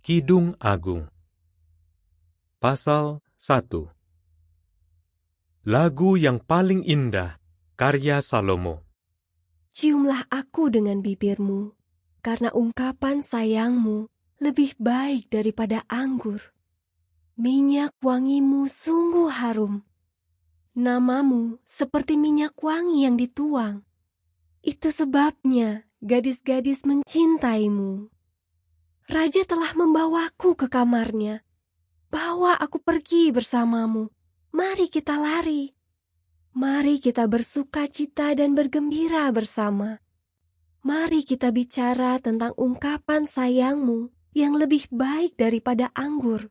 Kidung Agung. Pasal 1. Lagu yang paling indah, karya Salomo. Ciumlah aku dengan bibirmu, karena ungkapan sayangmu lebih baik daripada anggur. Minyak wangimu sungguh harum. Namamu seperti minyak wangi yang dituang. Itu sebabnya gadis-gadis mencintaimu. Raja telah membawaku ke kamarnya. Bawa aku pergi bersamamu. Mari kita lari. Mari kita bersuka cita dan bergembira bersama. Mari kita bicara tentang ungkapan sayangmu yang lebih baik daripada anggur.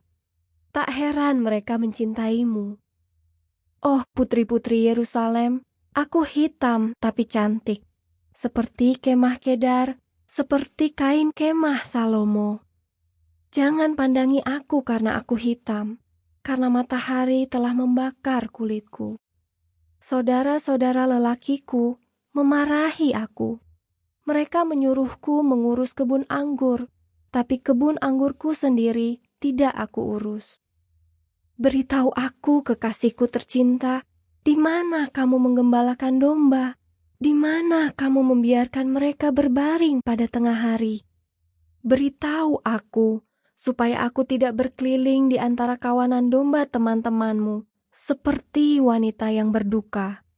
Tak heran mereka mencintaimu. Oh putri-putri Yerusalem, aku hitam tapi cantik. Seperti kemah Kedar, seperti kain kemah Salomo. Jangan pandangi aku karena aku hitam, karena matahari telah membakar kulitku. Saudara-saudara lelakiku memarahi aku. Mereka menyuruhku mengurus kebun anggur, tapi kebun anggurku sendiri tidak aku urus. Beritahu aku, kekasihku tercinta, di mana kamu menggembalakan domba? Di mana kamu membiarkan mereka berbaring pada tengah hari? Beritahu aku, supaya aku tidak berkeliling di antara kawanan domba teman-temanmu, seperti wanita yang berduka.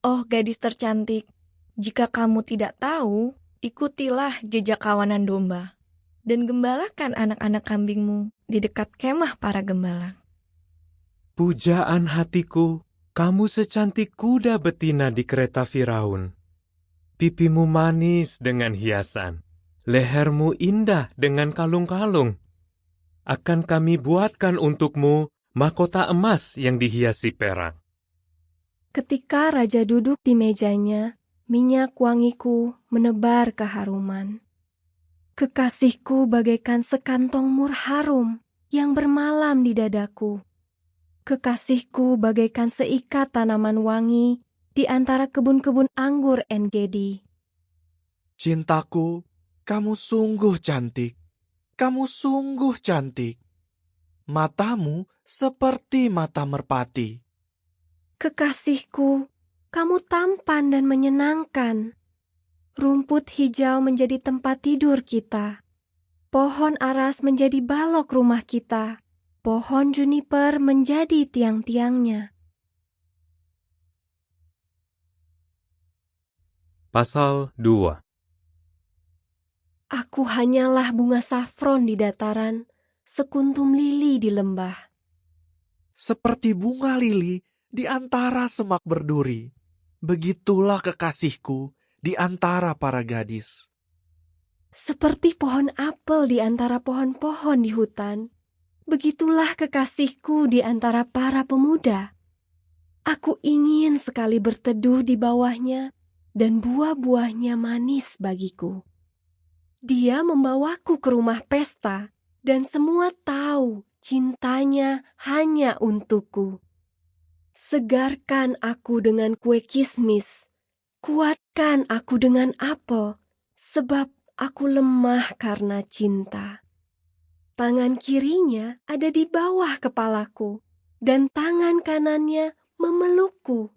Oh gadis tercantik, jika kamu tidak tahu, ikutilah jejak kawanan domba, dan gembalakan anak-anak kambingmu di dekat kemah para gembala. Pujaan hatiku, kamu secantik kuda betina di kereta Firaun. Pipimu manis dengan hiasan, lehermu indah dengan kalung-kalung. Akan kami buatkan untukmu mahkota emas yang dihiasi perak. Ketika raja duduk di mejanya, minyak wangiku menebar keharuman. Kekasihku bagaikan sekantong mur harum yang bermalam di dadaku. Kekasihku bagaikan seikat tanaman wangi di antara kebun-kebun anggur En-Gedi. Cintaku, kamu sungguh cantik. Kamu sungguh cantik. Matamu seperti mata merpati. Kekasihku, kamu tampan dan menyenangkan. Rumput hijau menjadi tempat tidur kita. Pohon aras menjadi balok rumah kita. Pohon juniper menjadi tiang-tiangnya. Pasal 2. Aku hanyalah bunga safron di dataran, sekuntum lili di lembah. Seperti bunga lili di antara semak berduri. Begitulah kekasihku di antara para gadis. Seperti pohon apel di antara pohon-pohon di hutan, begitulah kekasihku di antara para pemuda. Aku ingin sekali berteduh di bawahnya, dan buah-buahnya manis bagiku. Dia membawaku ke rumah pesta, dan semua tahu cintanya hanya untukku. Segarkan aku dengan kue kismis, kuatkan aku dengan apel, sebab aku lemah karena cinta. Tangan kirinya ada di bawah kepalaku, dan tangan kanannya memelukku.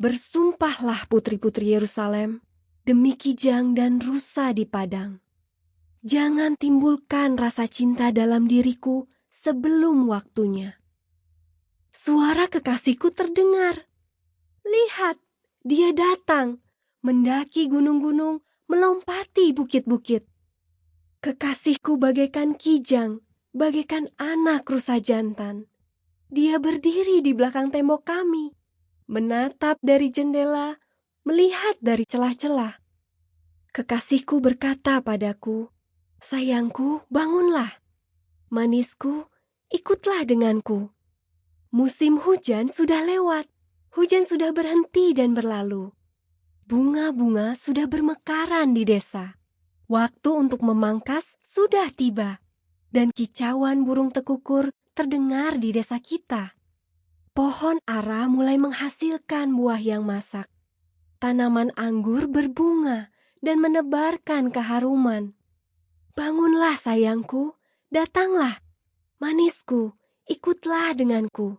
Bersumpahlah putri-putri Yerusalem, demi kijang dan rusa di padang. Jangan timbulkan rasa cinta dalam diriku sebelum waktunya. Suara kekasihku terdengar. Lihat, dia datang, mendaki gunung-gunung, melompati bukit-bukit. Kekasihku bagaikan kijang, bagaikan anak rusa jantan. Dia berdiri di belakang tembok kami, menatap dari jendela, melihat dari celah-celah. Kekasihku berkata padaku, sayangku, bangunlah. Manisku, ikutlah denganku. Musim hujan sudah lewat, hujan sudah berhenti dan berlalu. Bunga-bunga sudah bermekaran di desa. Waktu untuk memangkas sudah tiba, dan kicauan burung tekukur terdengar di desa kita. Pohon ara mulai menghasilkan buah yang masak. Tanaman anggur berbunga dan menebarkan keharuman. Bangunlah sayangku, datanglah. Manisku, ikutlah denganku.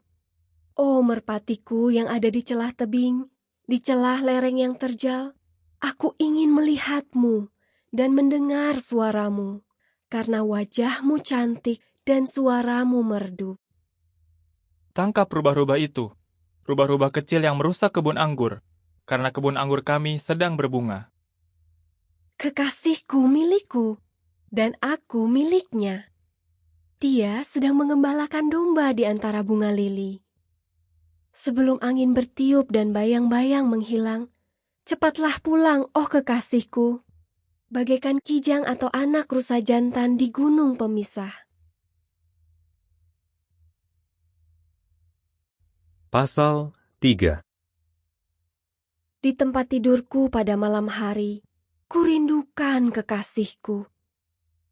Oh merpatiku yang ada di celah tebing, di celah lereng yang terjal, aku ingin melihatmu dan mendengar suaramu, karena wajahmu cantik dan suaramu merdu. Tangkap rubah-rubah itu, rubah-rubah kecil yang merusak kebun anggur, karena kebun anggur kami sedang berbunga. Kekasihku milikku, dan aku miliknya. Dia sedang mengembalakan domba di antara bunga lili. Sebelum angin bertiup dan bayang-bayang menghilang, cepatlah pulang, oh kekasihku, bagaikan kijang atau anak rusa jantan di gunung pemisah. Pasal 3. Di tempat tidurku pada malam hari, kurindukan kekasihku.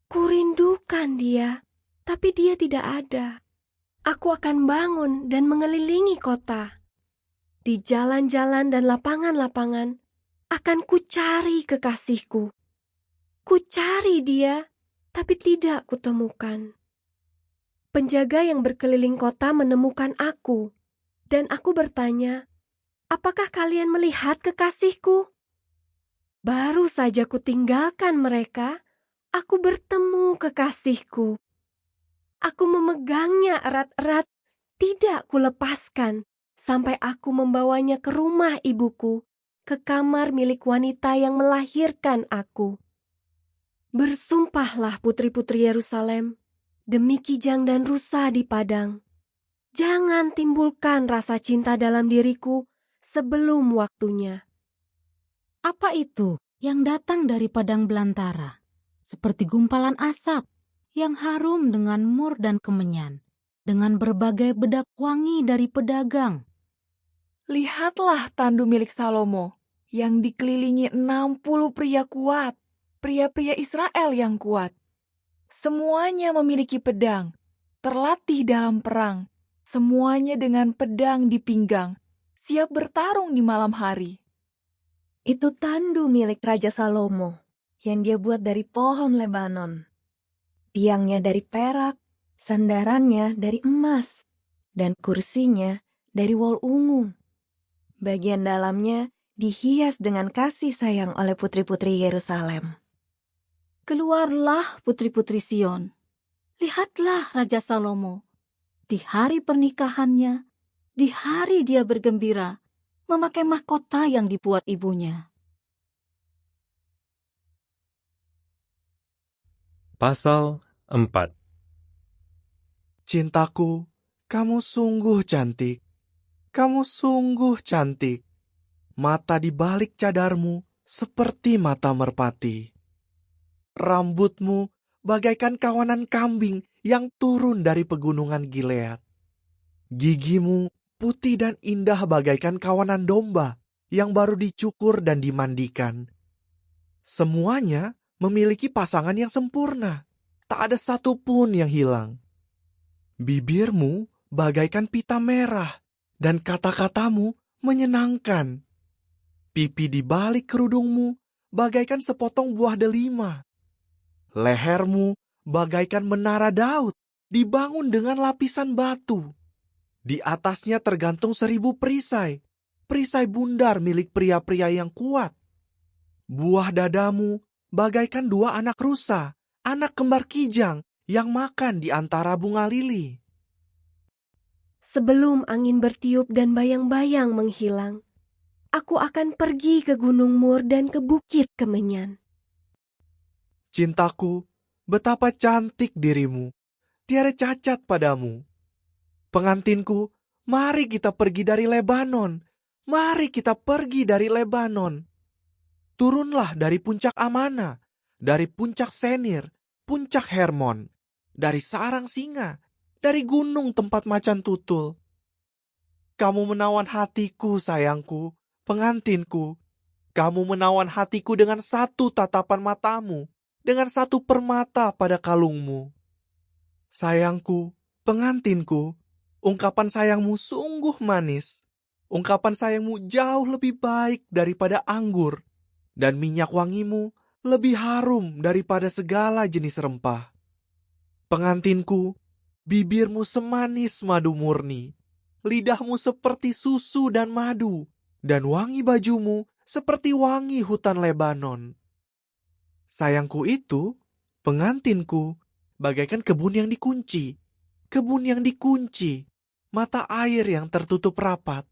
Kurindukan dia, tapi dia tidak ada. Aku akan bangun dan mengelilingi kota. Di jalan-jalan dan lapangan-lapangan akan kucari kekasihku. Kucari dia, tapi tidak kutemukan. Penjaga yang berkeliling kota menemukan aku, dan aku bertanya, apakah kalian melihat kekasihku? Baru saja kutinggalkan mereka, aku bertemu kekasihku. Aku memegangnya erat-erat, tidak kulepaskan, sampai aku membawanya ke rumah ibuku, ke kamar milik wanita yang melahirkan aku. Bersumpahlah putri-putri Yerusalem, demi kijang dan rusa di padang. Jangan timbulkan rasa cinta dalam diriku sebelum waktunya. Apa itu yang datang dari padang belantara? Seperti gumpalan asap yang harum dengan mur dan kemenyan, dengan berbagai bedak wangi dari pedagang. Lihatlah tandu milik Salomo, yang dikelilingi 60 pria kuat, pria-pria Israel yang kuat. Semuanya memiliki pedang, terlatih dalam perang, semuanya dengan pedang di pinggang, siap bertarung di malam hari. Itu tandu milik Raja Salomo, yang dia buat dari pohon Lebanon. Tiangnya dari perak, sandarannya dari emas, dan kursinya dari wol ungu. Bagian dalamnya dihias dengan kasih sayang oleh putri-putri Yerusalem. Keluarlah putri-putri Sion. Lihatlah Raja Salomo. Di hari pernikahannya, di hari dia bergembira, memakai mahkota yang dibuat ibunya. Pasal 4. Cintaku, kamu sungguh cantik. Kamu sungguh cantik. Mata di balik cadarmu seperti mata merpati. Rambutmu bagaikan kawanan kambing yang turun dari pegunungan Gilead. Gigimu putih dan indah bagaikan kawanan domba yang baru dicukur dan dimandikan. Semuanya memiliki pasangan yang sempurna. Tak ada satupun yang hilang. Bibirmu bagaikan pita merah, dan kata-katamu menyenangkan. Pipi di balik kerudungmu bagaikan sepotong buah delima. Lehermu bagaikan menara Daud, dibangun dengan lapisan batu. Di atasnya tergantung 1000 perisai, perisai bundar milik pria-pria yang kuat. Buah dadamu bagaikan 2 anak rusa, anak kembar kijang yang makan di antara bunga lili. Sebelum angin bertiup dan bayang-bayang menghilang, aku akan pergi ke Gunung Mur dan ke Bukit Kemenyan. Cintaku, betapa cantik dirimu, tiada cacat padamu. Pengantinku, mari kita pergi dari Lebanon, mari kita pergi dari Lebanon. Turunlah dari puncak Amana, dari puncak Senir, puncak Hermon, dari sarang singa, dari gunung tempat macan tutul. Kamu menawan hatiku, sayangku, pengantinku. Kamu menawan hatiku dengan satu tatapan matamu, dengan satu permata pada kalungmu. Sayangku, pengantinku, ungkapan sayangmu sungguh manis. Ungkapan sayangmu jauh lebih baik daripada anggur, dan minyak wangimu lebih harum daripada segala jenis rempah. Pengantinku, bibirmu semanis madu murni, lidahmu seperti susu dan madu, dan wangi bajumu seperti wangi hutan Lebanon. Sayangku itu, pengantinku, bagaikan kebun yang dikunci, mata air yang tertutup rapat.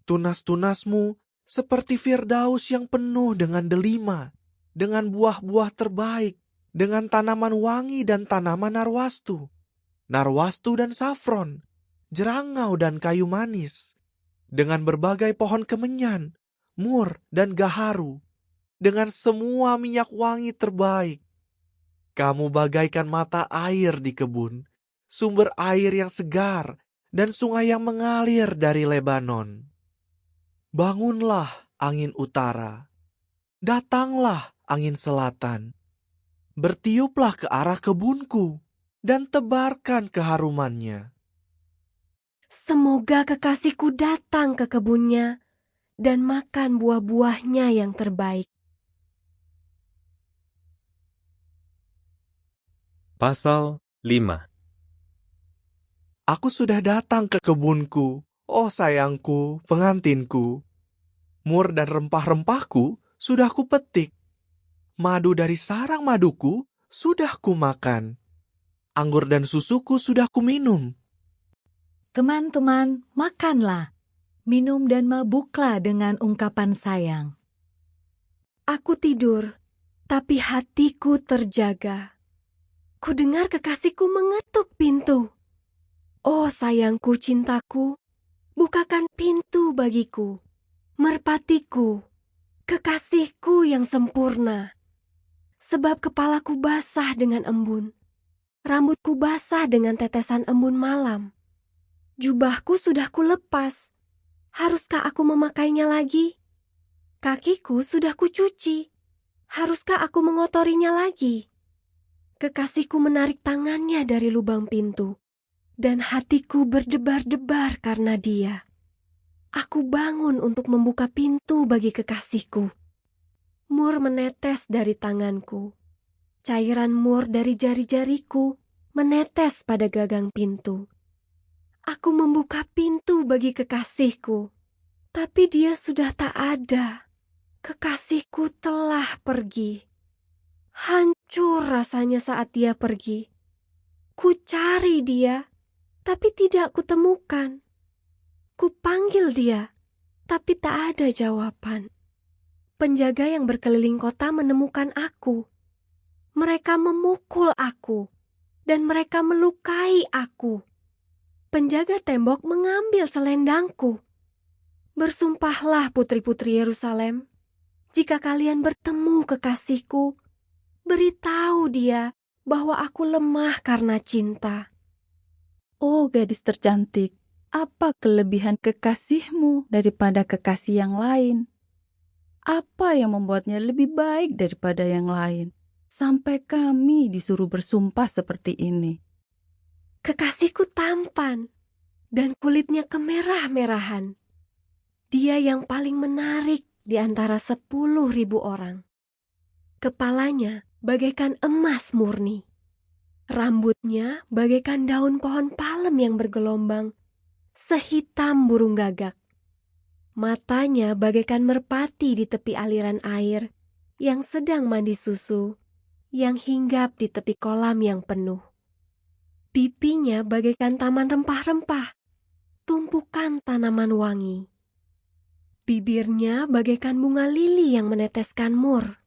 Tunas-tunasmu seperti Firdaus yang penuh dengan delima, dengan buah-buah terbaik, dengan tanaman wangi dan tanaman narwastu dan safron, jerangau dan kayu manis, dengan berbagai pohon kemenyan, mur dan gaharu, dengan semua minyak wangi terbaik. Kamu bagaikan mata air di kebun, sumber air yang segar, dan sungai yang mengalir dari Lebanon. Bangunlah angin utara, datanglah angin selatan, bertiuplah ke arah kebunku, dan tebarkan keharumannya. Semoga kekasihku datang ke kebunnya dan makan buah-buahnya yang terbaik. Pasal 5. Aku sudah datang ke kebunku, oh sayangku, pengantinku. Mur dan rempah-rempahku sudah kupetik. Madu dari sarang maduku sudah kumakan. Anggur dan susuku sudah kuminum. Teman-teman, makanlah, minum dan mabuklah dengan ungkapan sayang. Aku tidur, tapi hatiku terjaga. Kudengar kekasihku mengetuk pintu. Oh sayangku, cintaku, bukakan pintu bagiku. Merpatiku, kekasihku yang sempurna. Sebab kepalaku basah dengan embun, rambutku basah dengan tetesan embun malam. Jubahku sudah kulepas, haruskah aku memakainya lagi? Kakiku sudah kucuci, haruskah aku mengotorinya lagi? Kekasihku menarik tangannya dari lubang pintu, dan hatiku berdebar-debar karena dia. Aku bangun untuk membuka pintu bagi kekasihku. Mur menetes dari tanganku. Cairan mur dari jari-jariku menetes pada gagang pintu. Aku membuka pintu bagi kekasihku, tapi dia sudah tak ada. Kekasihku telah pergi. Hancur rasanya saat dia pergi. Ku cari dia, tapi tidak kutemukan. Kupanggil dia, tapi tak ada jawaban. Penjaga yang berkeliling kota menemukan aku. Mereka memukul aku, dan mereka melukai aku. Penjaga tembok mengambil selendangku. Bersumpahlah putri-putri Yerusalem, jika kalian bertemu kekasihku, beritahu dia bahwa aku lemah karena cinta. Oh gadis tercantik, apa kelebihan kekasihmu daripada kekasih yang lain? Apa yang membuatnya lebih baik daripada yang lain? Sampai kami disuruh bersumpah seperti ini. Kekasihku tampan, dan kulitnya kemerah-merahan. Dia yang paling menarik di antara 10.000 orang. Kepalanya bagaikan emas murni. Rambutnya bagaikan daun pohon palem yang bergelombang, sehitam burung gagak. Matanya bagaikan merpati di tepi aliran air yang sedang mandi susu, yang hinggap di tepi kolam yang penuh. Pipinya bagaikan taman rempah-rempah, tumpukan tanaman wangi. Bibirnya bagaikan bunga lili yang meneteskan mur.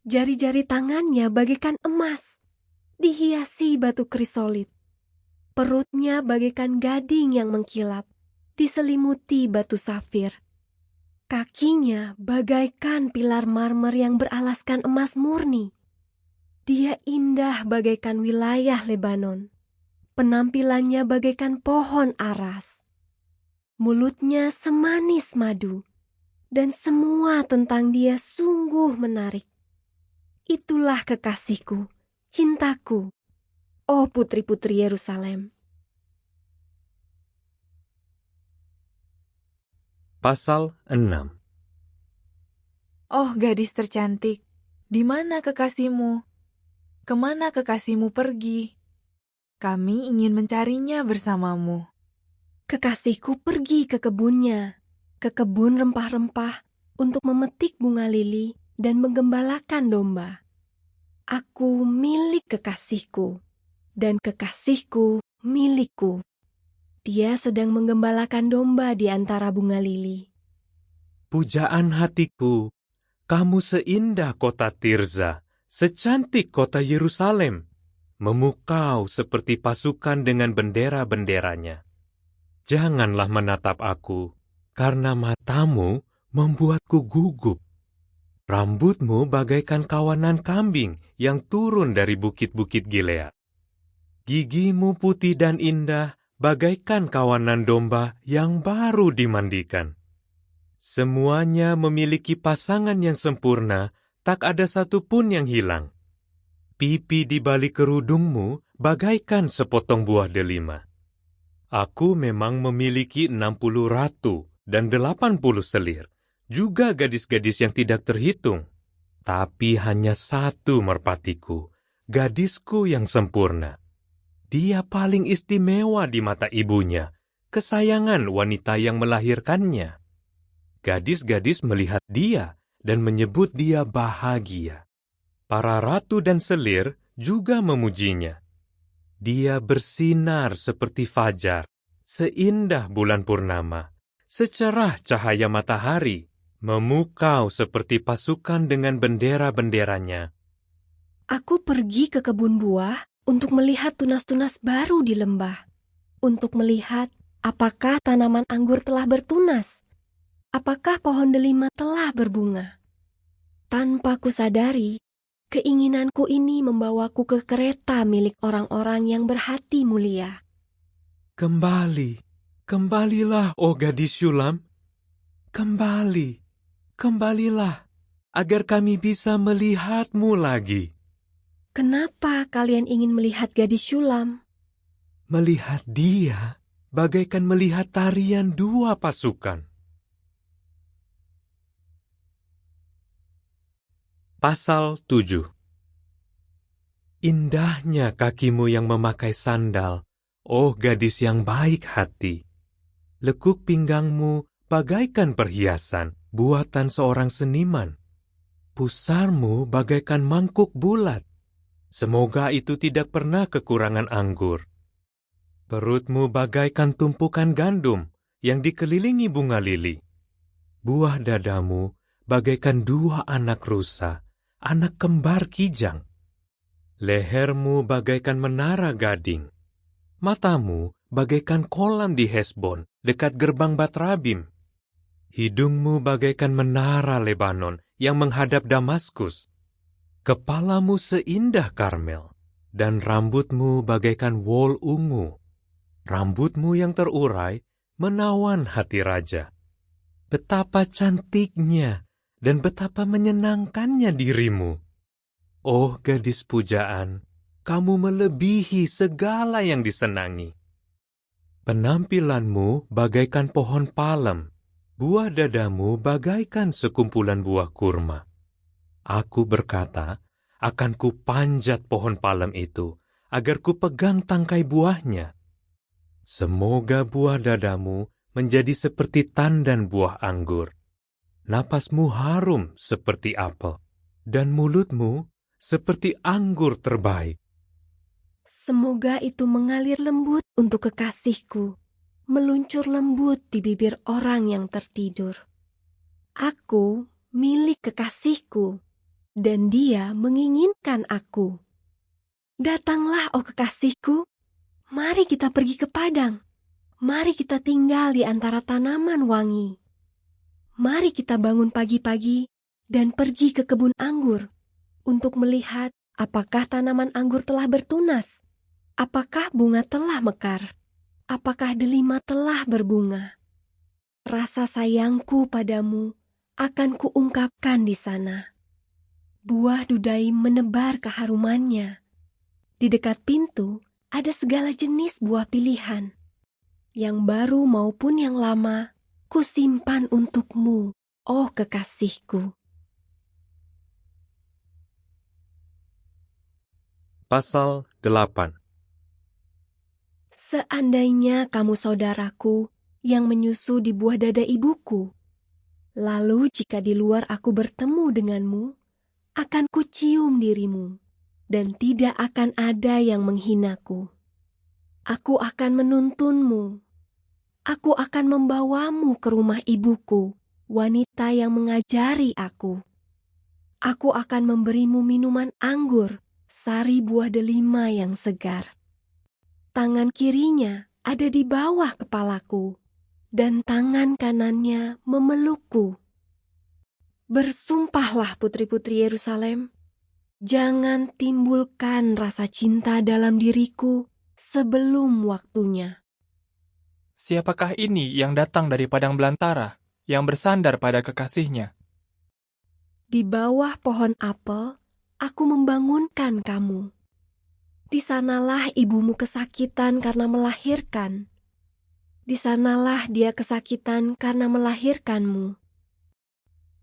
Jari-jari tangannya bagaikan emas, dihiasi batu krisolit. Perutnya bagaikan gading yang mengkilap, diselimuti batu safir. Kakinya bagaikan pilar marmer yang beralaskan emas murni. Dia indah bagaikan wilayah Lebanon. Penampilannya bagaikan pohon aras. Mulutnya semanis madu, dan semua tentang dia sungguh menarik. Itulah kekasihku, cintaku, oh putri-putri Yerusalem. Pasal 6. Oh gadis tercantik, Di mana kekasihmu? Kemana kekasihmu pergi? Kami ingin mencarinya bersamamu. Kekasihku pergi ke kebunnya, ke kebun rempah-rempah, untuk memetik bunga lili dan menggembalakan domba. Aku milik kekasihku, dan kekasihku milikku. Dia sedang menggembalakan domba di antara bunga lili. Pujaan hatiku, kamu seindah kota Tirza, secantik kota Yerusalem, memukau seperti pasukan dengan bendera-benderanya. Janganlah menatap aku, karena matamu membuatku gugup. Rambutmu bagaikan kawanan kambing yang turun dari bukit-bukit Gilead. Gigimu putih dan indah, bagaikan kawanan domba yang baru dimandikan. Semuanya memiliki pasangan yang sempurna, tak ada satupun yang hilang. Pipi di balik kerudungmu bagaikan sepotong buah delima. Aku memang memiliki 60 ratu dan 80 selir, juga gadis-gadis yang tidak terhitung. Tapi hanya satu merpatiku, gadisku yang sempurna. Dia paling istimewa di mata ibunya, kesayangan wanita yang melahirkannya. Gadis-gadis melihat dia dan menyebut dia bahagia. Para ratu dan selir juga memujinya. Dia bersinar seperti fajar, seindah bulan purnama, secerah cahaya matahari, memukau seperti pasukan dengan bendera-benderanya. Aku pergi ke kebun buah untuk melihat tunas-tunas baru di lembah, untuk melihat apakah tanaman anggur telah bertunas, apakah pohon delima telah berbunga. Tanpa kusadari, keinginanku ini membawaku ke kereta milik orang-orang yang berhati mulia. Kembalilah, oh gadis Syulam. Kembalilah, agar kami bisa melihatmu lagi. Kenapa kalian ingin melihat gadis Syulam? Melihat dia bagaikan melihat tarian dua pasukan. Pasal 7. Indahnya kakimu yang memakai sandal, oh gadis yang baik hati. Lekuk pinggangmu bagaikan perhiasan buatan seorang seniman. Pusarmu bagaikan mangkuk bulat. Semoga itu tidak pernah kekurangan anggur. Perutmu bagaikan tumpukan gandum yang dikelilingi bunga lili. Buah dadamu bagaikan dua anak rusa, anak kembar kijang. Lehermu bagaikan menara gading. Matamu bagaikan kolam di Hesbon, dekat gerbang Batrabim. Hidungmu bagaikan menara Lebanon yang menghadap Damaskus. Kepalamu seindah Karmel, dan rambutmu bagaikan wol ungu. Rambutmu yang terurai menawan hati raja. Betapa cantiknya dan betapa menyenangkannya dirimu. Oh gadis pujaan, kamu melebihi segala yang disenangi. Penampilanmu bagaikan pohon palem, buah dadamu bagaikan sekumpulan buah kurma. Aku berkata, akan kupanjat pohon palem itu, agar kupegang tangkai buahnya. Semoga buah dadamu menjadi seperti tandan buah anggur. Napasmu harum seperti apel, dan mulutmu seperti anggur terbaik. Semoga itu mengalir lembut untuk kekasihku, meluncur lembut di bibir orang yang tertidur. Aku milik kekasihku, dan dia menginginkan aku. Datanglah, oh kekasihku, mari kita pergi ke padang. Mari kita tinggal di antara tanaman wangi. Mari kita bangun pagi-pagi dan pergi ke kebun anggur untuk melihat apakah tanaman anggur telah bertunas, apakah bunga telah mekar, apakah delima telah berbunga. Rasa sayangku padamu akan kuungkapkan di sana. Buah dudai menebar keharumannya. Di dekat pintu ada segala jenis buah pilihan. Yang baru maupun yang lama, kusimpan untukmu, oh kekasihku. Pasal 8. Seandainya kamu saudaraku yang menyusu di buah dada ibuku, lalu jika di luar aku bertemu denganmu, akan kucium dirimu, dan tidak akan ada yang menghinaku. Aku akan menuntunmu. Aku akan membawamu ke rumah ibuku, wanita yang mengajari aku. Aku akan memberimu minuman anggur, sari buah delima yang segar. Tangan kirinya ada di bawah kepalaku, dan tangan kanannya memelukku. Bersumpahlah putri-putri Yerusalem, jangan timbulkan rasa cinta dalam diriku sebelum waktunya. Siapakah ini yang datang dari padang belantara, yang bersandar pada kekasihnya? Di bawah pohon apel, aku membangunkan kamu. Di sanalah ibumu kesakitan karena melahirkan. Di sanalah dia kesakitan karena melahirkanmu.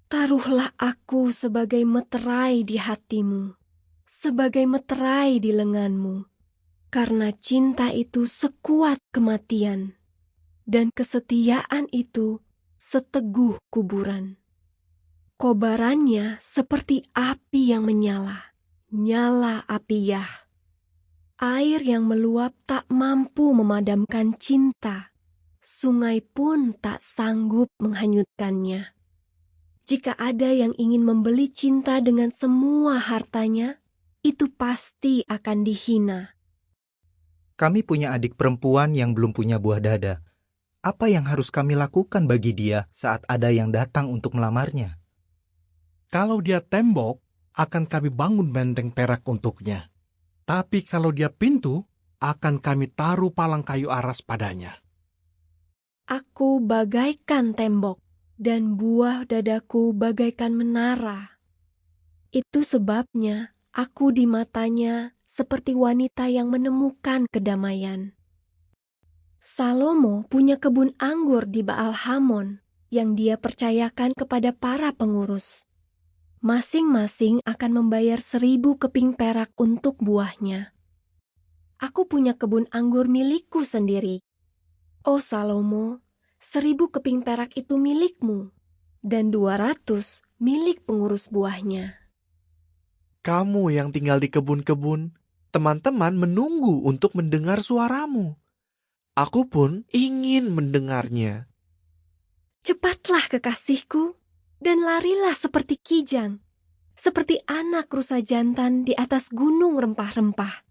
Taruhlah aku sebagai meterai di hatimu, sebagai meterai di lenganmu, karena cinta itu sekuat kematian, dan kesetiaan itu seteguh kuburan. Kobarannya seperti api yang menyala, nyala apiyah. Air yang meluap tak mampu memadamkan cinta, sungai pun tak sanggup menghanyutkannya. Jika ada yang ingin membeli cinta dengan semua hartanya, itu pasti akan dihina. Kami punya adik perempuan yang belum punya buah dada. Apa yang harus kami lakukan bagi dia saat ada yang datang untuk melamarnya? Kalau dia tembok, akan kami bangun benteng perak untuknya. Tapi kalau dia pintu, akan kami taruh palang kayu aras padanya. Aku bagaikan tembok, dan buah dadaku bagaikan menara. Itu sebabnya aku di matanya seperti wanita yang menemukan kedamaian. Salomo punya kebun anggur di Baal Hamon yang dia percayakan kepada para pengurus. Masing-masing akan membayar 1.000 keping perak untuk buahnya. Aku punya kebun anggur milikku sendiri. Oh Salomo, 1.000 keping perak itu milikmu, dan 200 milik pengurus buahnya. Kamu yang tinggal di kebun-kebun, teman-teman menunggu untuk mendengar suaramu. Aku pun ingin mendengarnya. Cepatlah kekasihku, dan larilah seperti kijang, seperti anak rusa jantan di atas gunung rempah-rempah.